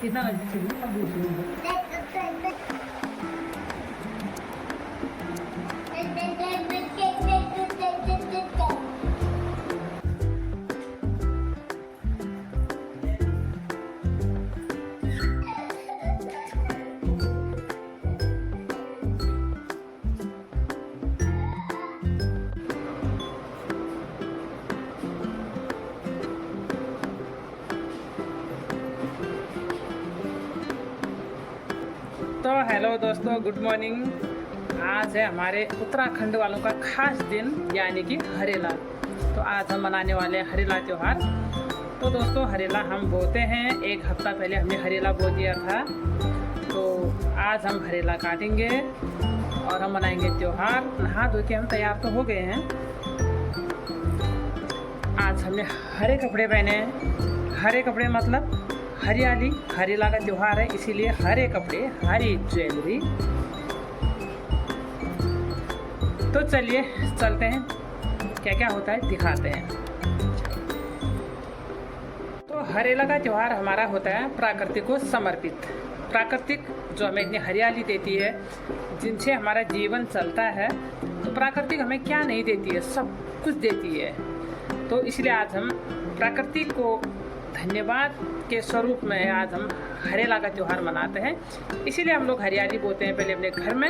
कितना बजे चलिए अब दूसरी तो हेलो दोस्तों, गुड मॉर्निंग। आज है हमारे उत्तराखंड वालों का खास दिन, यानी कि हरेला। तो आज हम मनाने वाले हैं हरेला त्यौहार। तो दोस्तों, हरेला हम बोते हैं, एक हफ्ता पहले हमने हरेला बो दिया था। तो आज हम हरेला काटेंगे और हम मनाएंगे त्यौहार। नहा धो के हम तैयार तो हो गए हैं। आज हमने हरे कपड़े पहने हैं। हरे कपड़े मतलब हरियाली, हरेला का त्यौहार है, इसीलिए हरे कपड़े, हरी ज्वेलरी। तो चलिए चलते हैं, क्या क्या होता है दिखाते हैं। तो हरेला का त्यौहार हमारा होता है प्रकृति को समर्पित। प्राकृतिक जो हमें इतनी हरियाली देती है, जिनसे हमारा जीवन चलता है, तो प्राकृतिक हमें क्या नहीं देती है, सब कुछ देती है। तो इसलिए आज हम प्रकृति को धन्यवाद के स्वरूप में आज हम हरेला का त्यौहार मनाते हैं। इसीलिए हम लोग हरियाली बोते हैं पहले अपने घर में,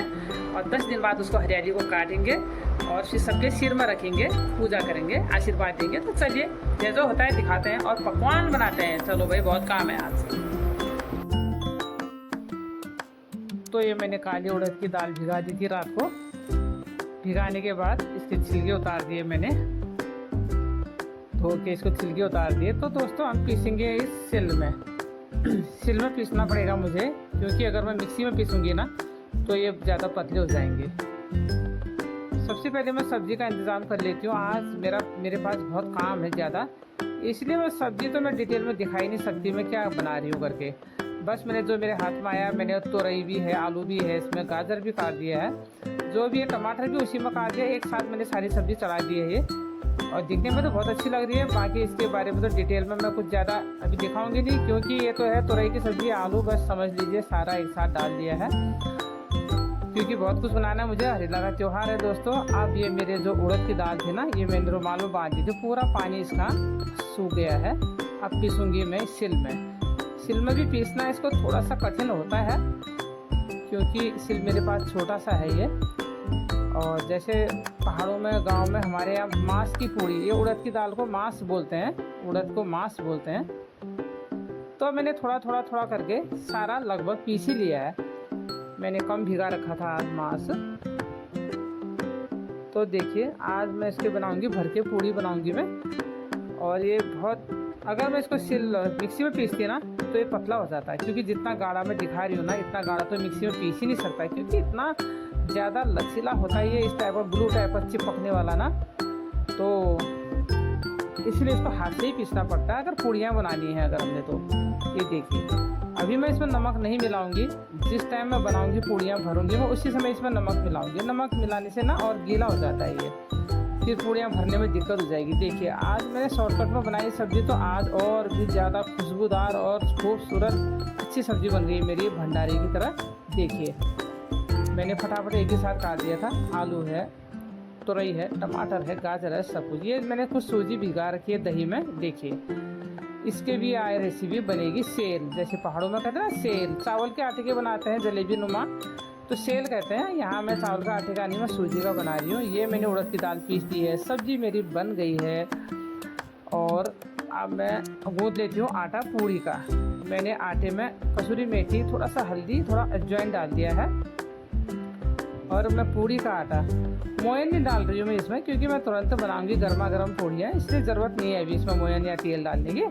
और 10 दिन बाद उसको हरियाली को काटेंगे और फिर सबके सिर में रखेंगे, पूजा करेंगे, आशीर्वाद देंगे। तो चलिए जो होता है दिखाते हैं और पकवान बनाते हैं। चलो भाई, बहुत काम है आज। तो ये मैंने काली उड़द की दाल भिगा दी थी रात को। भिगाने के बाद इसके छिलके उतार दिए मैंने, धो के इसको छिलके उतार दिए। तो दोस्तों, हम पीसेंगे इस सिल में। सिल में पीसना पड़ेगा मुझे, क्योंकि अगर मैं मिक्सी में पीसूँगी ना तो ये ज़्यादा पतले हो जाएंगे। सबसे पहले मैं सब्ज़ी का इंतज़ाम कर लेती हूँ। आज मेरे पास बहुत काम है ज़्यादा, इसलिए मैं सब्ज़ी तो मैं डिटेल में दिखा ही नहीं सकती मैं क्या बना रही हूँ करके। बस मैंने जो मेरे हाथ में आया, मैंने तोरई भी है, आलू भी है, इसमें गाजर भी काट दिया है, जो भी है टमाटर भी उसी में काट दिया। एक साथ मैंने सारी सब्ज़ी चढ़ा दी है ये, और दिखने में तो बहुत अच्छी लग रही है। बाकी इसके बारे में तो डिटेल में मैं कुछ ज़्यादा अभी दिखाऊंगी नहीं, क्योंकि ये तो है तुरई की सब्ज़ी, आलू बस समझ लीजिए सारा एक साथ डाल दिया है, क्योंकि बहुत कुछ बनाना है मुझे। हरेला का त्यौहार है दोस्तों। अब ये मेरे जो उड़द की दाल थी ना, ये मैंने रुमाल में बांध दी थी, पूरा पानी इसका सूख गया है। अब पीसूँगी मैं सिल में। सिल में भी पीसना इसको थोड़ा सा कठिन होता है, क्योंकि सिल मेरे पास छोटा सा है ये। और जैसे पहाड़ों में, गांव में हमारे यहाँ मांस की पूड़ी, ये उड़द की दाल को मांस बोलते हैं, उड़द को मांस बोलते हैं। तो मैंने थोड़ा करके सारा लगभग पीस ही लिया है। मैंने कम भिगा रखा था आज मांस। तो देखिए, आज मैं इसके बनाऊंगी, भर के पूड़ी बनाऊंगी मैं। और ये बहुत, अगर मैं इसको मिक्सी में पीसती ना तो ये पतला हो जाता है, क्योंकि जितना गाढ़ा मैं दिखा रही हूँ ना, इतना गाढ़ा तो मिक्सी में पीस ही नहीं सकता है, क्योंकि इतना ज़्यादा लचीला होता है ये, इस टाइप का ब्लू टाइप का चिपकने वाला ना। तो इसलिए इसको हाथ से ही पीसना पड़ता है अगर पूड़ियाँ बनानी है अगर हमने तो। ये देखिए, अभी मैं इसमें नमक नहीं मिलाऊंगी। जिस टाइम मैं बनाऊंगी, पूड़ियाँ भरूंगी, मैं उसी समय इसमें नमक मिलाऊंगी। नमक मिलाने से ना और गीला हो जाता है ये, फिर पूड़ियाँ भरने में दिक्कत हो जाएगी। देखिए, आज मैंने शॉर्टकट में बनाई सब्ज़ी, तो आज और भी ज़्यादा खुशबूदार और खूबसूरत अच्छी सब्ज़ी बन गई मेरी, भंडारे की तरह। देखिए, मैंने फटाफट एक ही साथ काट दिया था। आलू है, तुरई है, टमाटर है, गाजर है, सब कुछ। ये मैंने कुछ सूजी भिगा रखी है दही में। देखिए, इसके भी आए रेसिपी बनेगी सेल, जैसे पहाड़ों में कहते हैं ना सेल, चावल के आटे के बनाते हैं जलेबी नुमा, तो सेल कहते हैं। यहाँ मैं चावल का आटे का नहीं, मैं सूजी का बना रही हूँ। ये मैंने उड़द की दाल पीस दी है, सब्जी मेरी बन गई है। और अब मैं गूंथ लेती हूँ आटा पूड़ी का। मैंने आटे में कसूरी मेथी, थोड़ा सा हल्दी, थोड़ा अजवाइन डाल दिया है। और मैं पूड़ी का आटा, मोयन नहीं डाल रही हूँ मैं इसमें, क्योंकि मैं तुरंत बनाऊंगी गर्मा गर्म पूड़ियाँ, इसलिए ज़रूरत नहीं है अभी इसमें मोयन या तेल डालने की।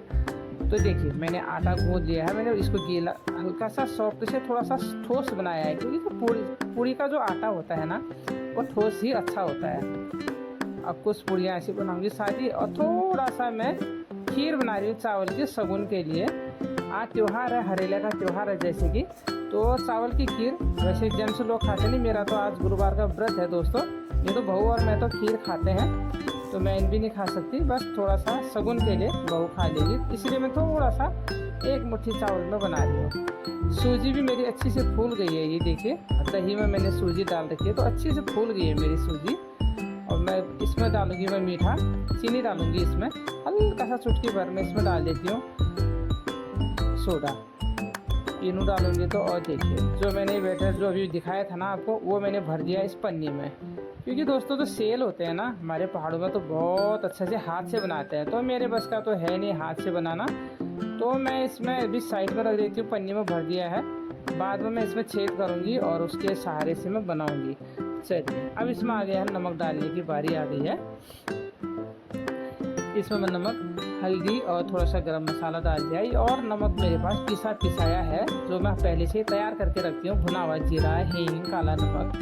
तो देखिए, मैंने आटा गूंथ लिया है। मैंने इसको गीला, हल्का सा सॉफ्ट से थोड़ा सा ठोस बनाया है, क्योंकि तो पूड़ी का जो आटा होता है ना, वो ठोस ही अच्छा होता है। अब कुछ पूड़ियाँ ऐसी बनाऊंगी सादी, और थोड़ा सा मैं खीर बना रही हूँ चावल के सगुन के लिए। आज त्यौहार है, हरेला का त्यौहार है जैसे कि, तो चावल की खीर वैसे जेंट्स लोग खाते नहीं, मेरा तो आज गुरुवार का व्रत है दोस्तों। ये तो बहू और मैं तो खीर खाते हैं, तो मैं भी नहीं खा सकती, बस थोड़ा सा सगुन के लिए बहू खा लेगी, इसलिए मैं थोड़ा सा एक मुट्ठी चावल में बना रही हूँ। सूजी भी मेरी अच्छी से फूल गई है, ये देखिए। दही में मैंने सूजी डाल रखी है तो अच्छी से फूल गई है मेरी सूजी। और मैं इसमें डालूंगी मैं मीठा, चीनी डालूंगी इसमें, हल्का सा चुटकी भर में इसमें डाल देती हूँ सोडा, तीनों डालूंगी। तो और देखिए जो मैंने बैटर जो अभी दिखाया था ना आपको, वो मैंने भर दिया इस पन्नी में। क्योंकि दोस्तों जो सेल होते हैं ना हमारे पहाड़ों में तो बहुत अच्छे से हाथ से बनाते हैं, तो मेरे बस का तो है नहीं हाथ से बनाना। तो मैं इसमें अभी साइड में रख देती हूँ, पन्नी में भर दिया है। बाद में मैं इसमें छेद करूँगी और उसके सहारे से मैं बनाऊँगी। चलिए अब इसमें आ गया है नमक डालने की बारी आ गई है। इसमें मैं नमक, हल्दी और थोड़ा सा गरम मसाला डाल दिया। और नमक मेरे पास पिसाया है, जो मैं पहले से तैयार करके रखती हूँ। भुना हुआ जीरा, हींग, काला नमक,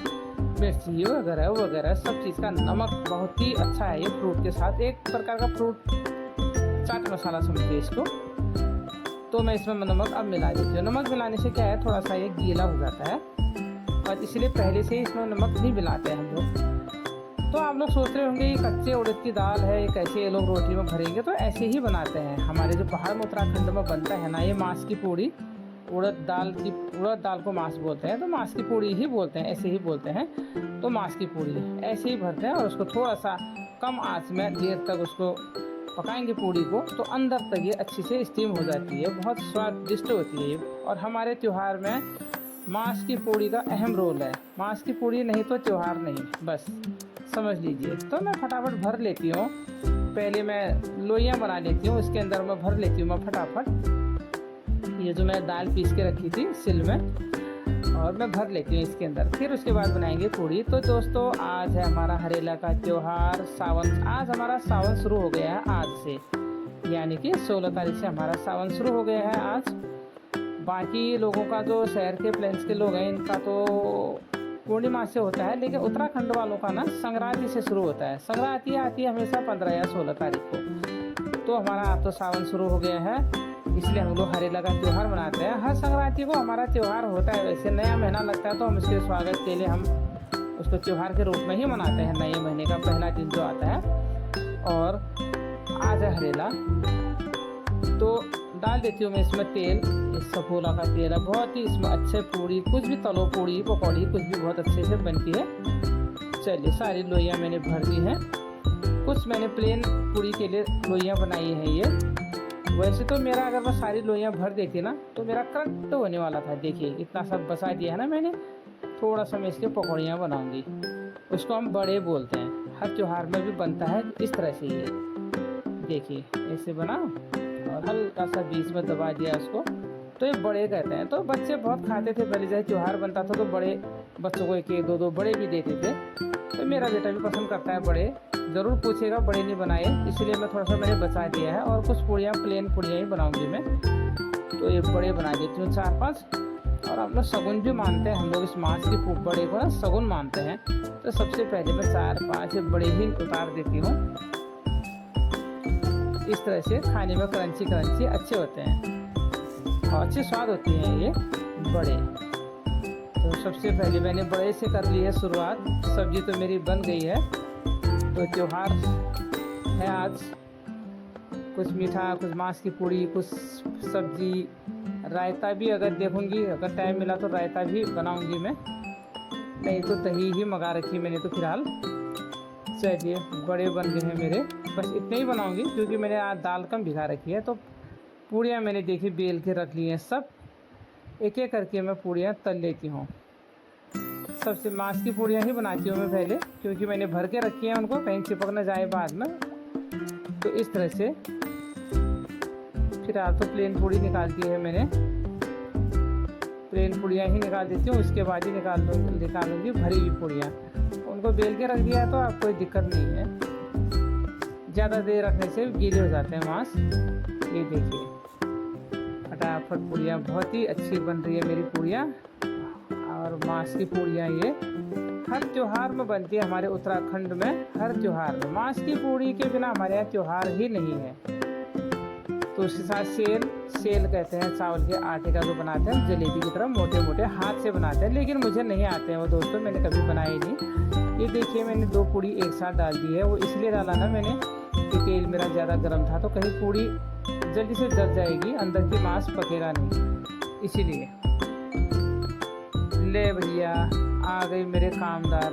मिर्ची वगैरह वगैरह सब चीज़ का नमक बहुत ही अच्छा है ये फ्रूट के साथ। एक प्रकार का फ्रूट चाट मसाला समझिए इसको। तो मैं इसमें नमक अब मिला देती हूँ। नमक मिलाने से क्या है, थोड़ा सा ये गीला हो जाता है और इसलिए पहले से ही इसमें नमक नहीं मिलाते हैं हम लोग। तो आप लोग सोच रहे होंगे ये कच्चे उड़द की दाल है, ये कैसे ये लोग रोटी में भरेंगे। तो ऐसे ही बनाते हैं हमारे जो पहाड़ में उत्तराखंड में बनता है ना ये मांस की पूड़ी। उड़द दाल को मांस बोलते हैं, तो मांस की पूड़ी ही बोलते हैं, ऐसे ही बोलते हैं। तो मांस की पूड़ी ऐसे ही भरते हैं और उसको थोड़ा सा कम आंच में देर तक उसको पकाएंगे पूड़ी को, तो अंदर तक ये अच्छी से स्टीम हो जाती है, बहुत स्वादिष्ट होती है ये। और हमारे त्यौहार में मांस की पूड़ी का अहम रोल है। मांस की पूड़ी नहीं तो त्यौहार नहीं, बस समझ लीजिए। तो मैं फटाफट भर लेती हूँ, पहले मैं लोइयाँ बना लेती हूँ, उसके अंदर मैं भर लेती हूँ मैं फटाफट। ये जो मैं दाल पीस के रखी थी सिल में, और मैं भर लेती हूँ इसके अंदर। फिर उसके बाद बनाएंगे पूड़ी। तो दोस्तों आज है हमारा हरेला का त्यौहार, सावन। आज हमारा सावन शुरू हो गया है आज से, यानी कि 16 तारीख से हमारा सावन शुरू हो गया है आज। बाकी लोगों का जो शहर के प्लेन्स के लोग हैं इनका तो पूर्णिमा से होता है, लेकिन उत्तराखंड वालों का ना संक्रांति से शुरू होता है। संक्रांति आती है हमेशा 15 या 16 तारीख को। तो हमारा आज तो सावन शुरू हो गया है, इसलिए हम लोग हरेला का त्यौहार मनाते हैं। हर संक्रांति को हमारा त्यौहार होता है, वैसे नया महीना लगता है तो हम इसके स्वागत के लिए हम उसको त्यौहार के रूप में ही मनाते हैं, नए महीने का पहला दिन जो आता है। और आज है हरेला, तो डाल देती हूँ मैं इसमें तेल। इस सफोला का तेल है, बहुत ही इसमें अच्छे पूड़ी, कुछ भी तलो, पूड़ी पकौड़ी कुछ भी बहुत अच्छे से बनती है। चलिए सारी लोइयाँ मैंने भर दी हैं। कुछ मैंने प्लेन पूड़ी के लिए लोइयाँ बनाई हैं ये। वैसे तो मेरा अगर मैं सारी लोइयाँ भर देती ना तो मेरा करंट होने वाला था। देखिए इतना सब बचा दिया है ना मैंने। थोड़ा सा मैं इसके पकौड़ियाँ बनाऊंगी, उसको हम बड़े बोलते हैं, हर त्यौहार में भी बनता है इस तरह से। ये देखिए ऐसे बना और हल्का सा बीच में दबा दिया उसको, तो ये बड़े कहते हैं। तो बच्चे बहुत खाते थे पहले, जैसे त्यौहार बनता था तो बड़े बच्चों को एक दो बड़े भी देते थे। तो मेरा बेटा भी पसंद करता है बड़े, ज़रूर पूछेगा बड़े नहीं बनाए, इसलिए मैं थोड़ा सा मैंने बचा दिया है। और कुछ पूड़ियाँ प्लेन पूड़ियाँ ही बनाऊंगी मैं, तो ये बड़े बना देती हूँ 4-5। और हम लोग शगुन भी मानते हैं, हम लोग इस मांस की बड़े को ना शगुन मानते हैं। तो सबसे पहले मैं 4-5 बड़े ही उतार देती हूँ। इस तरह से खाने में क्रंची अच्छे होते हैं और अच्छे स्वाद होती हैं ये बड़े। तो सबसे पहले मैंने बड़े से कर ली है शुरुआत। सब्जी तो मेरी बन गई है। तो त्यौहार है आज, कुछ मीठा, कुछ मांस की पूड़ी, कुछ सब्जी, रायता भी अगर देखूंगी, अगर टाइम मिला तो रायता भी बनाऊंगी मैं, नहीं तो दही ही मंगा रखी मैंने तो फिलहाल। चलिए बड़े बन गए हैं मेरे, बस इतने ही बनाऊंगी क्योंकि मैंने आज दाल कम भिगा रखी है। तो पूड़ियाँ मैंने देखी बेल के रख ली हैं सब, एक एक करके मैं पूड़ियाँ तल लेती हूँ। सबसे मांस की पूड़ियाँ ही बनाती हूँ मैं पहले, क्योंकि मैंने भर के रखी हैं, उनको कहीं चिपक न जाए बाद में। तो इस तरह से फिर तो प्लेन पूड़ी निकाल दी है मैंने, प्लेन पूड़ियाँ ही निकाल देती हूँ, उसके बाद ही निकालूंगी भरी हुई पूड़ियाँ। उनको बेल के रख दिया है तो आप कोई दिक्कत नहीं है, ज़्यादा देर रखने से गीले हो जाते हैं मांस। ये देखिए फटाफट पूड़ियाँ बहुत ही अच्छी बन रही है मेरी पूड़ियाँ। और मांस की पूड़ियाँ ये हर त्यौहार में बनती है हमारे उत्तराखंड में, हर त्यौहार में। मांस की पूड़ी के बिना हमारे यहाँ त्यौहार ही नहीं है। तो उसके साथ सेल कहते हैं, चावल के आटे का जो बनाते हैं जलेबी की तरह मोटे मोटे हाथ से बनाते हैं, लेकिन मुझे नहीं आते हैं वो दोस्तों, मैंने कभी बनाए नहीं। ये देखिए मैंने 2 पूड़ी एक साथ डाल दी है, वो इसलिए डाला ना मैंने कि तेल मेरा ज़्यादा गर्म था तो कहीं पूड़ी जल्दी से जल जाएगी, अंदर की मांस पकेगा नहीं, इसीलिए। ले भैया आ गई मेरे कामदार।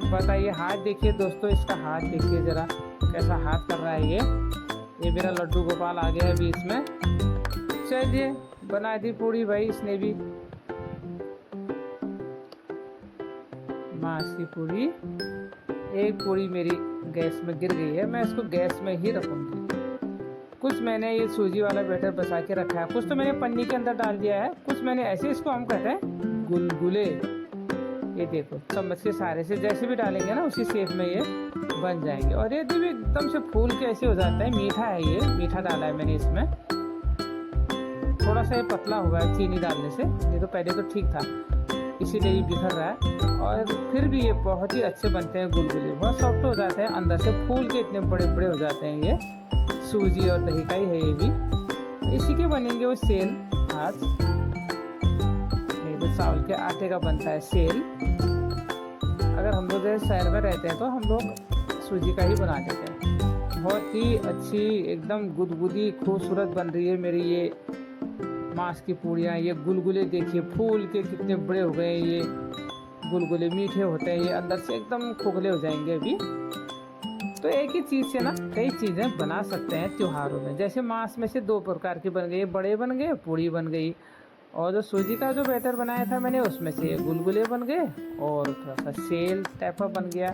बताइए हाथ देखिए दोस्तों, इसका हाथ देखिए ज़रा कैसा हाथ कर रहा है ये मेरा लड्डू गोपाल आ गया है बीच में। चलिए बना दी पूड़ी भाई इसने भी, मांस की पूड़ी। एक पूड़ी मेरी गैस में गिर गई है, मैं इसको गैस में ही रखूँगी। कुछ मैंने ये सूजी वाला बैटर बचा के रखा है, कुछ तो मैंने पन्नी के अंदर डाल दिया है, कुछ मैंने ऐसे, इसको हम कहते हैं गुलगुले। ये देखो चम्मच के सारे से जैसे भी डालेंगे ना उसी शेप में ये बन जाएंगे। और ये भी एकदम से फूल के ऐसे हो जाता है। मीठा है ये, मीठा डाला है मैंने इसमें, थोड़ा सा ये पतला हुआ है चीनी डालने से, ये तो पहले तो ठीक था इसीलिए ये बिखर रहा है। और फिर भी ये बहुत ही अच्छे बनते हैं गुलगुले, बहुत सॉफ्ट हो जाते हैं, अंदर से फूल के इतने बड़े बड़े हो जाते हैं। ये सूजी और दही का ही है ये भी, इसी के बनेंगे वो सेल। आज ये तो चावल के आटे का बनता है सेल। अगर हम लोग शहर में रहते हैं तो हम लोग सूजी का ही बना देते हैं। बहुत ही अच्छी एकदम गुदगुदी खूबसूरत बन रही है मेरी ये मांस की पूड़ियाँ। ये गुलगुले देखिए फूल के कितने बड़े हो गए, ये गुलगुले मीठे होते हैं, ये अंदर से एकदम खोखले हो जाएंगे अभी। तो एक ही चीज़ से ना कई चीज़ें बना सकते हैं त्योहारों में। जैसे मांस में से दो प्रकार के बन गए, बड़े बन गए, पूड़ी बन गई। और जो सूजी का जो बैटर बनाया था मैंने उसमें से गुलगुले बन गए और थोड़ा सा सेल टाइप का बन गया।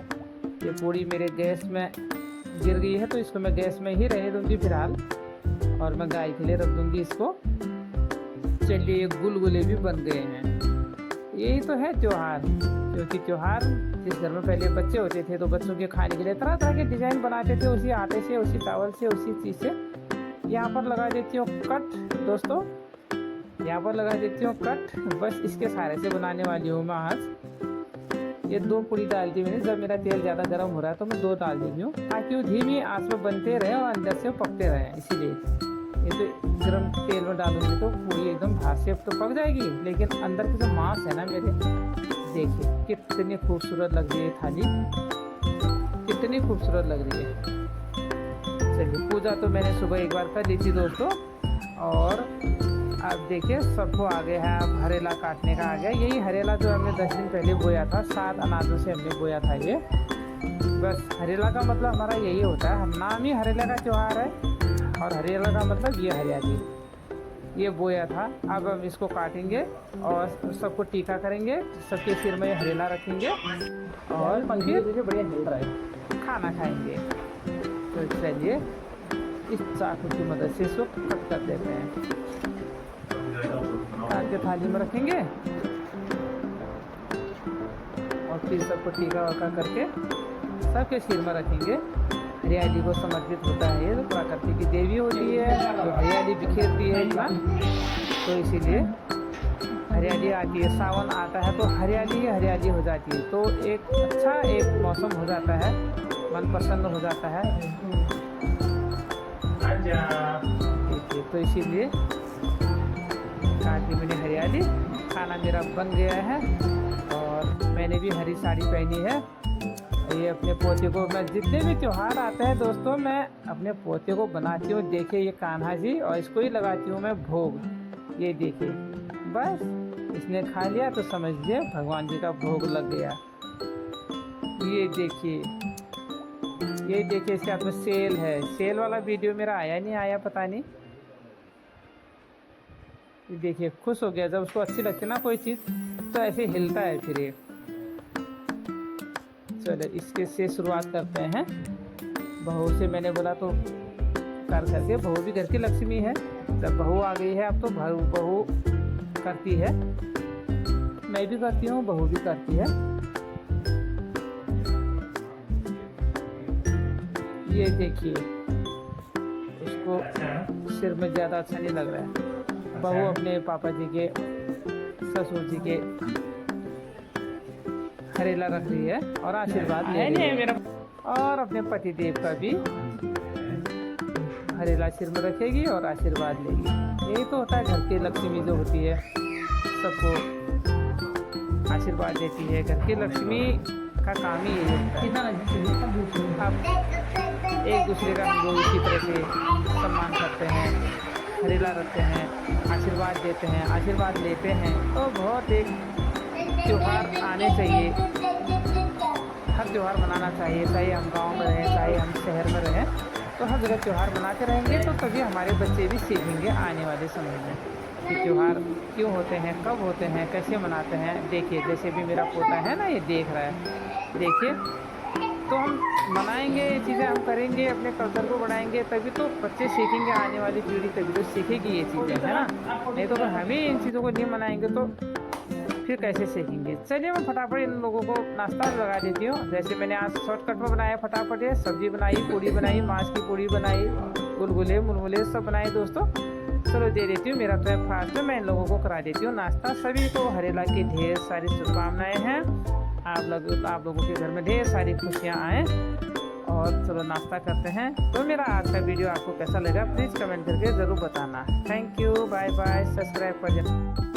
ये पूड़ी मेरे गैस में गिर गई है तो इसको मैं गैस में ही रहने दूँगी फिलहाल, और मैं गाय के लिए रख दूँगी इसको। चलिए गुलगुले भी बन गए हैं। यही तो है त्योहार, क्योंकि त्योहार जिस घर में पहले बच्चे होते थे तो बच्चों के खाने के लिए तरह तरह के डिज़ाइन बनाते थे, उसी आटे से, उसी चावल से, उसी चीज़ से। यहाँ पर लगा देती हूँ कट दोस्तों, यहाँ पर लगा देती हूँ कट। बस इसके सारे से बनाने वाली हूँ मैं आज। ये दो पूड़ी डाल दी मैंने, जब मेरा तेल ज़्यादा गर्म हो रहा है तो मैं दो डाल देती हूँ ताकि वो धीमी आंच में बनते रहे और अंदर से पकते रहे। इसीलिए ये तो गर्म तेल में डालूंगी तो पूरी एकदम बाहर से तो पक जाएगी, लेकिन अंदर की जो मांस है ना मेरे, देखिए कितनी खूबसूरत लग रही है थाली, कितनी खूबसूरत लग रही है। चलिए पूजा तो मैंने सुबह एक बार कर ली थी दोस्तों, और अब देखिए सबको आ गया है, अब हरेला काटने का आ गया। यही हरेला जो हमने 10 दिन पहले बोया था, 7 अनाजों से हमने बोया था ये। बस हरेला का मतलब हमारा यही होता है, हम नाम ही हरेला का त्यौहार है, और हरेला का मतलब ये हरियाली, ये बोया था। अब हम इसको काटेंगे और सबको टीका करेंगे, सबके सिर में हरेला रखेंगे और पंखे बढ़िया हिल रहा है, खाना खाएंगे। तो चलिए इस चाकू की मदद से इसको कट कर देते हैं, काट के थाली में रखेंगे और फिर सबको टीका वाका करके सबके सिर में रखेंगे। हरियाली को समर्पित होता है ये, तो प्रकृति की देवी होती है, तो हरियाली बिखेरती है इतना, तो इसीलिए हरियाली आती है। सावन आता है तो हरियाली हरियाली हो जाती है, तो एक अच्छा एक मौसम हो जाता है, मन प्रसन्न हो जाता है। देखिए तो इसीलिए काटी मैंने हरियाली। खाना मेरा बन गया है और मैंने भी हरी साड़ी पहनी है। ये अपने पोते को, मैं जितने भी त्यौहार आते हैं दोस्तों मैं अपने पोते को बनाती हूँ। देखिए ये कान्हा जी, और इसको ही लगाती हूँ मैं भोग। ये देखिए बस इसने खा लिया तो समझ लीजिए भगवान जी का भोग लग गया। ये देखिए इसके हाथ में सेल है। सेल वाला वीडियो मेरा आया नहीं आया पता नहीं। ये देखिए खुश हो गया, जब उसको अच्छी लगती है ना कोई चीज़ तो ऐसे हिलता है फिर ये। चलो इसके से शुरुआत करते हैं। बहू से मैंने बोला तो कर करके, बहू भी घर की लक्ष्मी है, जब बहू आ गई है अब तो बहू करती है, मैं भी करती हूँ, बहू भी करती है। ये देखिए उसको सिर में ज़्यादा अच्छा नहीं लग रहा है। बहू अपने पापा जी के, ससुर जी के हरेला रख रही है और आशीर्वाद ले रही है मेरा, और अपने पति देव का भी हरेला सिर में रखेगी और आशीर्वाद लेगी। यही तो होता है, घर की लक्ष्मी जो होती है सबको आशीर्वाद देती है। घर की लक्ष्मी का काम ही यही होता है। अब एक दूसरे का हम लोग इसी तरह से सम्मान करते हैं, हरेला रखते हैं, आशीर्वाद देते हैं, आशीर्वाद लेते हैं। तो बहुत एक त्यौहार आने चाहिए, हर त्यौहार मनाना चाहिए, चाहे हम गांव में रहें चाहे हम शहर में रहें। तो हर जगह त्यौहार मनाते रहेंगे तो तभी हमारे बच्चे भी सीखेंगे आने वाले समय में कि त्यौहार क्यों होते हैं, कब होते हैं, कैसे मनाते हैं। देखिए जैसे भी मेरा पोता है ना, ये देख रहा है, देखिए। तो हम मनाएंगे, ये चीज़ें हम करेंगे, अपने कल्चर को बढ़ाएंगे, तभी तो बच्चे सीखेंगे, आने वाली पीढ़ी तभी तो सीखेगी ये चीज़ें, है ना। नहीं तो अगर हम ही इन चीज़ों को नहीं मनाएंगे तो फिर कैसे सीखेंगे। चलिए मैं फटाफट इन लोगों को नाश्ता लगा देती हूँ। जैसे मैंने आज शॉर्टकट में बनाया फटाफट, ये सब्जी बनाई, पूड़ी बनाई, मांस की पूड़ी बनाई, गुलगुले मुलगुले सब बनाए दोस्तों। चलो दे देती हूँ, मेरा तो है फास्ट है, मैं इन लोगों को करा देती हूँ नाश्ता। सभी को हरेला की ढेर सारी शुभकामनाएँ हैं। आप लोगों के घर में ढेर सारी खुशियाँ आएँ। और चलो नाश्ता करते हैं। तो मेरा आज का वीडियो आपको कैसा लगा प्लीज़ कमेंट करके ज़रूर बताना। Thank you, bye bye, subscribe कर देना।